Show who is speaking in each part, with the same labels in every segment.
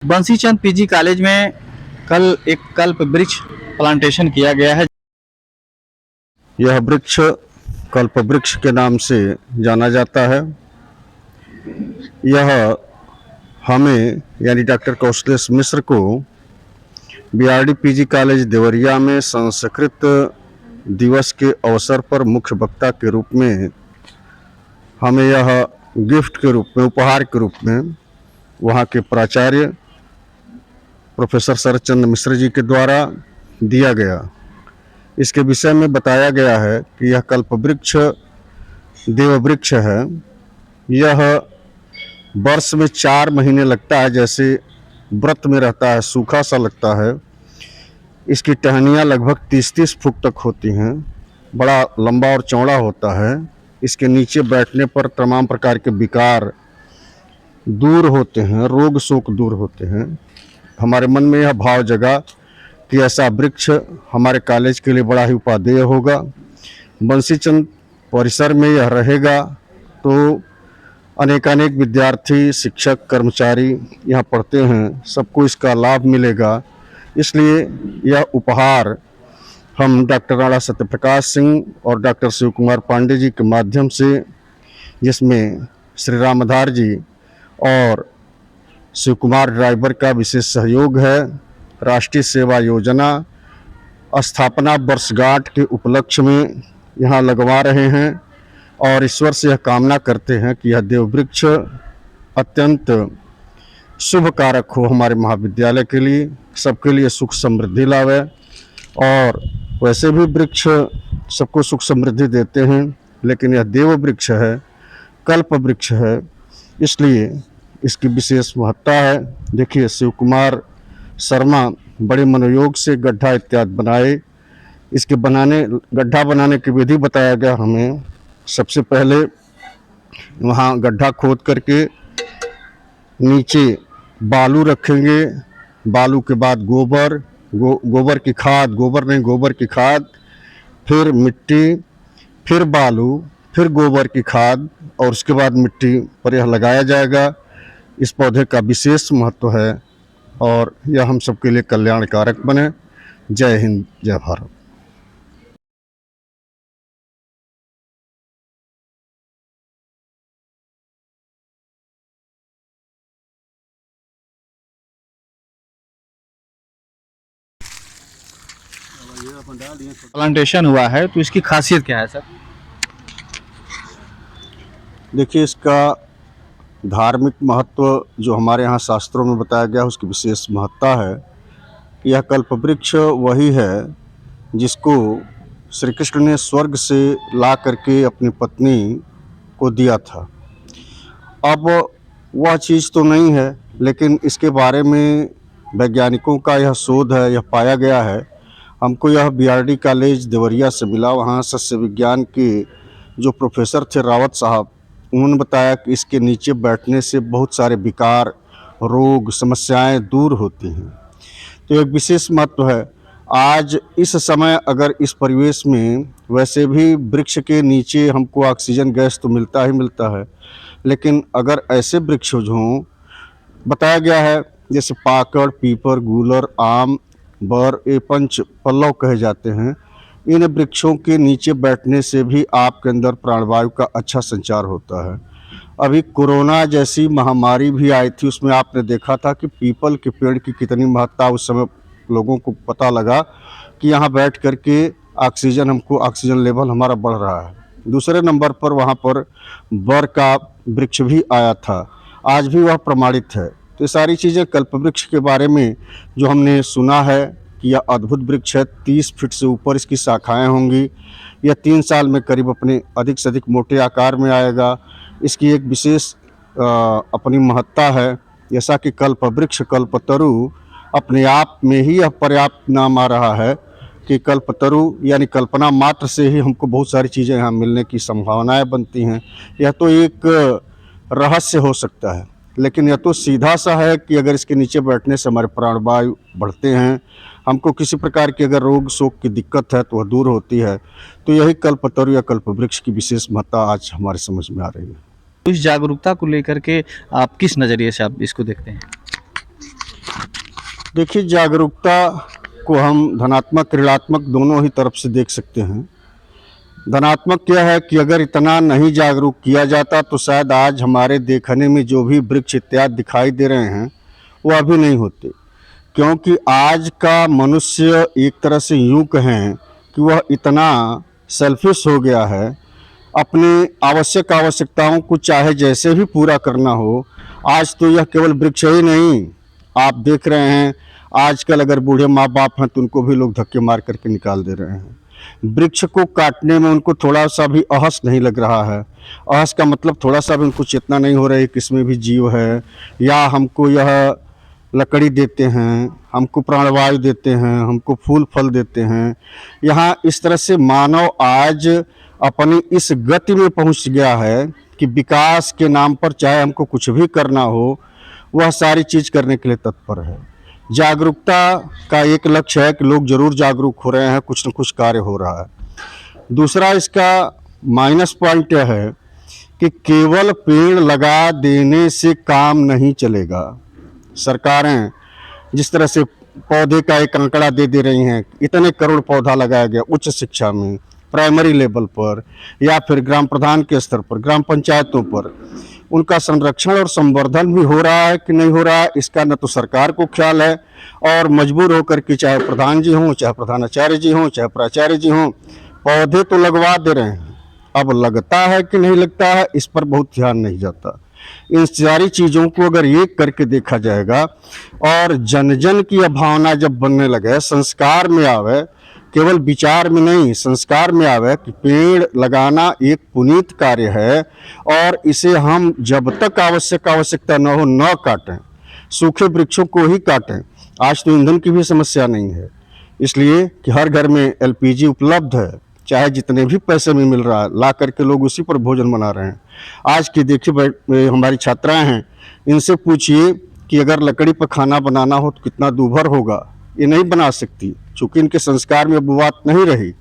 Speaker 1: बंसीचंद PG college में कल एक कल्प वृक्ष प्लांटेशन किया गया है।
Speaker 2: यह वृक्ष कल्प वृक्ष के नाम से जाना जाता है। यह हमें यानी डॉक्टर कौशलेश मिश्र को बीआरडी पीजी कॉलेज देवरिया में संस्कृत दिवस के अवसर पर मुख्य वक्ता के रूप में हमें यह गिफ्ट के रूप में, उपहार के रूप में वहाँ के प्राचार्य प्रोफेसर शरदचंद्र मिश्र जी के द्वारा दिया गया। इसके विषय में बताया गया है कि यह कल्प वृक्ष देव वृक्ष है। यह वर्ष में 4 महीने लगता है, जैसे व्रत में रहता है, सूखा सा लगता है। इसकी टहनियाँ लगभग 30-30 फुट तक होती हैं, बड़ा लंबा और चौड़ा होता है। इसके नीचे बैठने पर तमाम प्रकार के विकार दूर होते हैं, रोग शोक दूर होते हैं। हमारे मन में यह भाव जगा कि ऐसा वृक्ष हमारे कॉलेज के लिए बड़ा ही उपादेय होगा। बंसीचंद परिसर में यह रहेगा तो अनेकानेक विद्यार्थी, शिक्षक, कर्मचारी यहाँ पढ़ते हैं, सबको इसका लाभ मिलेगा। इसलिए यह उपहार हम डॉक्टर राणा सत्यप्रकाश सिंह और डॉक्टर शिव कुमार पांडे जी के माध्यम से, जिसमें श्री रामधार जी और शिव कुमार ड्राइवर का विशेष सहयोग है, राष्ट्रीय सेवा योजना स्थापना वर्षगांठ के उपलक्ष्य में यहाँ लगवा रहे हैं और ईश्वर से यह कामना करते हैं कि यह देव वृक्ष अत्यंत शुभ कारक हो हमारे महाविद्यालय के लिए, सबके लिए सुख समृद्धि लावे। और वैसे भी वृक्ष सबको सुख समृद्धि देते हैं, लेकिन यह देव वृक्ष है, कल्प वृक्ष है, इसलिए इसकी विशेष महत्ता है। देखिए, शिव कुमार शर्मा बड़े मनोयोग से गड्ढा इत्यादि बनाए। इसके गड्ढा बनाने की विधि बताया गया हमें। सबसे पहले वहाँ गड्ढा खोद करके नीचे बालू रखेंगे, बालू के बाद गोबर की खाद, फिर मिट्टी, फिर बालू, फिर गोबर की खाद और उसके बाद मिट्टी पर यह लगाया जाएगा। इस पौधे का विशेष महत्व है और यह हम सबके लिए कल्याणकारक बने। जय हिंद, जय भारत।
Speaker 1: प्लांटेशन हुआ है तो इसकी खासियत क्या है सर?
Speaker 2: देखिए, इसका धार्मिक महत्व जो हमारे यहाँ शास्त्रों में बताया गया, उसकी विशेष महत्ता है। यह कल्प वृक्ष वही है जिसको श्री कृष्ण ने स्वर्ग से ला करके अपनी पत्नी को दिया था। अब वह चीज़ तो नहीं है, लेकिन इसके बारे में वैज्ञानिकों का यह शोध है, यह पाया गया है। हमको यह बीआरडी कॉलेज देवरिया से मिला। वहाँ सस्य विज्ञान के जो प्रोफेसर थे रावत साहब, उन्होंने बताया कि इसके नीचे बैठने से बहुत सारे विकार, रोग, समस्याएं दूर होती हैं। तो एक विशेष महत्व है। आज इस समय अगर इस परिवेश में, वैसे भी वृक्ष के नीचे हमको ऑक्सीजन गैस तो मिलता ही मिलता है, लेकिन अगर ऐसे वृक्ष हों, बताया गया है जैसे पाकड़, पीपर, गूलर, आम, बर, ये पंच पल्लव कहे जाते हैं, इन वृक्षों के नीचे बैठने से भी आपके अंदर प्राणवायु का अच्छा संचार होता है। अभी कोरोना जैसी महामारी भी आई थी, उसमें आपने देखा था कि पीपल के पेड़ की कितनी महत्ता उस समय लोगों को पता लगा कि यहाँ बैठ करके ऑक्सीजन लेवल हमारा बढ़ रहा है। दूसरे नंबर पर वहाँ पर बर का वृक्ष भी आया था, आज भी वह प्रमाणित है। तो ये सारी चीज़ें कल्प वृक्ष के बारे में जो हमने सुना है कि यह अद्भुत वृक्ष है, 30 फीट से ऊपर इसकी शाखाएं होंगी। यह 3 साल में करीब अपने अधिक से अधिक मोटे आकार में आएगा। इसकी एक विशेष अपनी महत्ता है, जैसा कि कल्प वृक्ष, कल्पतरु अपने आप में ही यह पर्याप्त नाम आ रहा है कि कल्पतरु यानी कल्पना मात्र से ही हमको बहुत सारी चीज़ें यहाँ मिलने की संभावनाएं बनती हैं। यह तो एक रहस्य हो सकता है, लेकिन यह तो सीधा सा है कि अगर इसके नीचे बैठने से हमारे प्राणवायु बढ़ते हैं, हमको किसी प्रकार की अगर रोग शोक की दिक्कत है तो वह दूर होती है। तो यही कल्पतरु या कल्प वृक्ष की विशेष महत्ता आज हमारे समझ में आ रही है।
Speaker 1: इस जागरूकता को लेकर के आप किस नज़रिए से आप इसको देखते हैं?
Speaker 2: देखिए, जागरूकता को हम धनात्मक ऋणात्मक दोनों ही तरफ से देख सकते हैं। धनात्मक क्या है कि अगर इतना नहीं जागरूक किया जाता तो शायद आज हमारे देखने में जो भी वृक्ष इत्यादि दिखाई दे रहे हैं वो अभी नहीं होते, क्योंकि आज का मनुष्य एक तरह से यूं कहें कि वह इतना सेल्फिश हो गया है, अपनी आवश्यकताओं को चाहे जैसे भी पूरा करना हो। आज तो यह केवल वृक्ष ही नहीं, आप देख रहे हैं आजकल अगर बूढ़े माँ बाप हैं तो उनको भी लोग धक्के मार करके निकाल दे रहे हैं। वृक्ष को काटने में उनको थोड़ा सा भी अहस नहीं लग रहा है। अहस का मतलब थोड़ा सा भी उनको चेतना नहीं हो रही कि इसमें भी जीव है, या हमको यह लकड़ी देते हैं, हमको प्राणवायु देते हैं, हमको फूल फल देते हैं। यहाँ इस तरह से मानव आज अपनी इस गति में पहुँच गया है कि विकास के नाम पर चाहे हमको कुछ भी करना हो वह सारी चीज़ करने के लिए तत्पर है। जागरूकता का एक लक्ष्य है कि लोग जरूर जागरूक हो रहे हैं, कुछ न कुछ कार्य हो रहा है। दूसरा इसका माइनस पॉइंट यह है कि केवल पेड़ लगा देने से काम नहीं चलेगा। सरकारें जिस तरह से पौधे का एक आंकड़ा दे रही हैं, इतने करोड़ पौधा लगाया गया उच्च शिक्षा में, प्राइमरी लेवल पर, या फिर ग्राम प्रधान के स्तर पर, ग्राम पंचायतों पर, उनका संरक्षण और संवर्धन भी हो रहा है कि नहीं हो रहा है, इसका न तो सरकार को ख्याल है, और मजबूर होकर के चाहे प्रधान जी हों, चाहे प्रधानाचार्य जी हों, चाहे प्राचार्य जी हों, पौधे तो लगवा दे रहे हैं। अब लगता है कि नहीं लगता है, इस पर बहुत ध्यान नहीं जाता। इन सारी चीज़ों को अगर एक करके देखा जाएगा और जन जन की यह भावना जब बनने लगे, संस्कार में आवे, केवल विचार में नहीं संस्कार में आवे कि पेड़ लगाना एक पुनीत कार्य है, और इसे हम जब तक आवश्यकता न हो न काटें, सूखे वृक्षों को ही काटें। आज तो ईंधन की भी समस्या नहीं है, इसलिए कि हर घर में एलपीजी उपलब्ध है, चाहे जितने भी पैसे में मिल रहा है, ला करके लोग उसी पर भोजन बना रहे हैं। आज की देखिए हमारी छात्राएं हैं, इनसे पूछिए कि अगर लकड़ी पर खाना बनाना हो तो कितना दूभर होगा, ये नहीं बना सकती, चूँकि इनके संस्कार में वो बात नहीं रही।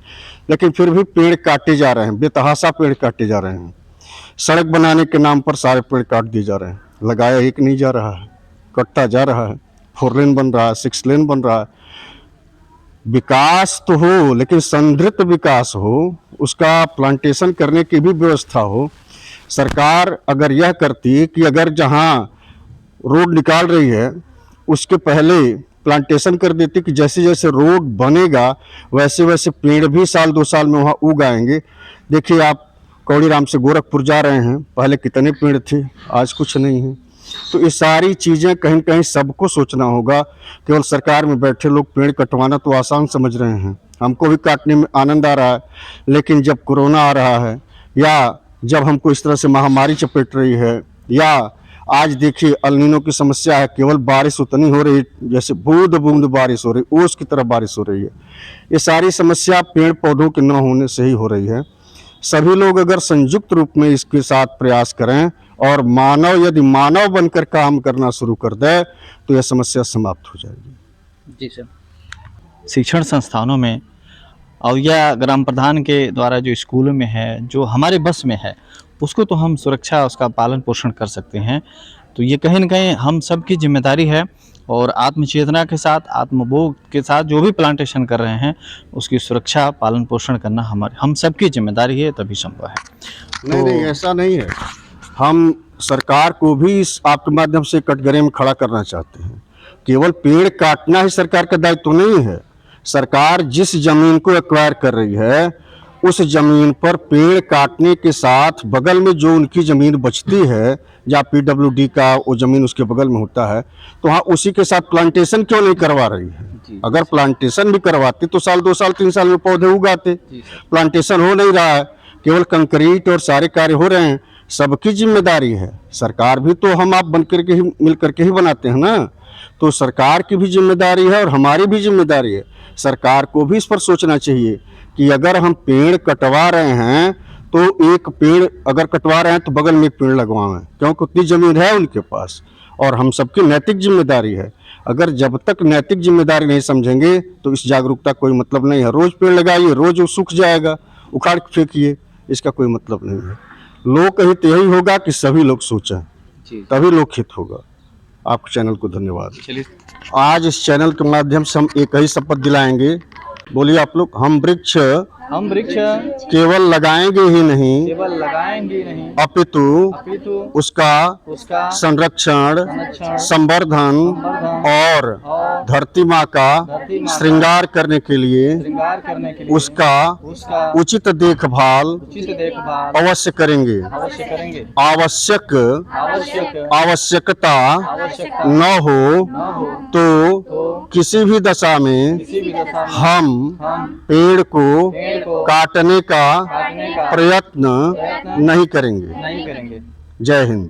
Speaker 2: लेकिन फिर भी पेड़ काटे जा रहे हैं, बेतहाशा पेड़ काटे जा रहे हैं। सड़क बनाने के नाम पर सारे पेड़ काट दिए जा रहे हैं, लगाया एक नहीं जा रहा है, कटता जा रहा है। 4 लेन बन रहा है, 6 लेन बन रहा है। विकास तो हो, लेकिन संतृप्त विकास हो, उसका प्लांटेशन करने की भी व्यवस्था हो। सरकार अगर यह करती कि अगर जहाँ रोड निकाल रही है उसके पहले प्लांटेशन कर देती कि जैसे जैसे रोड बनेगा वैसे वैसे पेड़ भी साल 2 साल में वहाँ उग आएंगे। देखिए आप कौड़ीराम से गोरखपुर जा रहे हैं, पहले कितने पेड़ थे, आज कुछ नहीं है। तो ये सारी चीज़ें कहीं कहीं सबको सोचना होगा। केवल सरकार में बैठे लोग पेड़ कटवाना तो आसान समझ रहे हैं, हमको भी काटने में आनंद आ रहा है, लेकिन जब कोरोना आ रहा है, या जब हमको इस तरह से महामारी चपेट रही है, या आज देखिए अल्नीनो की समस्या है, केवल बारिश उतनी हो रही जैसे बूंद बूंद बारिश हो रही, ओस की तरह बारिश हो रही है। ये सारी समस्या पेड़ पौधों के न होने से ही हो रही है। सभी लोग अगर संयुक्त रूप में इसके साथ प्रयास करें और मानव यदि मानव बनकर काम करना शुरू कर दे तो यह समस्या समाप्त हो जाएगी।
Speaker 1: जी सर। शिक्षण संस्थानों में और या ग्राम प्रधान के द्वारा जो स्कूलों में है, जो हमारे बस में है, उसको तो हम सुरक्षा उसका पालन पोषण कर सकते हैं। तो ये कहीं ना कहीं हम सब की जिम्मेदारी है, और आत्मचेतना के साथ, आत्मबोध के साथ जो भी प्लांटेशन कर रहे हैं उसकी सुरक्षा पालन पोषण करना हम सब की जिम्मेदारी है, तभी संभव है।
Speaker 2: नहीं, ऐसा नहीं है। हम सरकार को भी इस आपके माध्यम से कटघरे में खड़ा करना चाहते हैं। केवल पेड़ काटना ही सरकार का दायित्व नहीं है। सरकार जिस जमीन को एक्वायर कर रही है उस जमीन पर पेड़ काटने के साथ बगल में जो उनकी ज़मीन बचती है, या पीडब्ल्यूडी का वो ज़मीन उसके बगल में होता है, तो हाँ उसी के साथ प्लांटेशन क्यों नहीं करवा रही है। अगर प्लांटेशन भी करवाती तो साल 2 साल 3 साल में पौधे उगाते। प्लांटेशन हो नहीं रहा है, केवल कंक्रीट और सारे कार्य हो रहे हैं। सबकी जिम्मेदारी है, सरकार भी तो हम आप बन करके ही मिल करके ही बनाते हैं ना। तो सरकार की भी जिम्मेदारी है और हमारी भी जिम्मेदारी है। सरकार को भी इस पर सोचना चाहिए कि अगर हम पेड़ कटवा रहे हैं तो एक पेड़ अगर कटवा रहे हैं तो बगल में एक पेड़ लगवाएं, क्योंकि उतनी ज़मीन है उनके पास, और हम सबकी नैतिक जिम्मेदारी है। अगर जब तक नैतिक जिम्मेदारी नहीं समझेंगे तो इस जागरूकता कोई मतलब नहीं है। रोज़ पेड़ लगाइए, रोज़ वो सूख जाएगा, उखाड़ के फेंकिए, इसका कोई मतलब नहीं है। लोक हित यही होगा कि सभी लोग सोचें, तभी लोक हित होगा। आपके चैनल को धन्यवाद।
Speaker 1: चलिए,
Speaker 2: आज इस चैनल के माध्यम से हम एक ही शपथ दिलाएंगे, बोलिए आप लोग, हम वृक्ष केवल लगाएंगे ही नहीं,
Speaker 1: केवल लगाएंगे नहीं,
Speaker 2: अपितु उसका संरक्षण, संवर्धन और धरती माँ का श्रृंगार करने के लिए उसका उचित देखभाल अवश्य करेंगे। आवश्यकता न हो तो किसी भी दशा में हम पेड़ को काटने का प्रयत्न नहीं करेंगे। जय हिंद।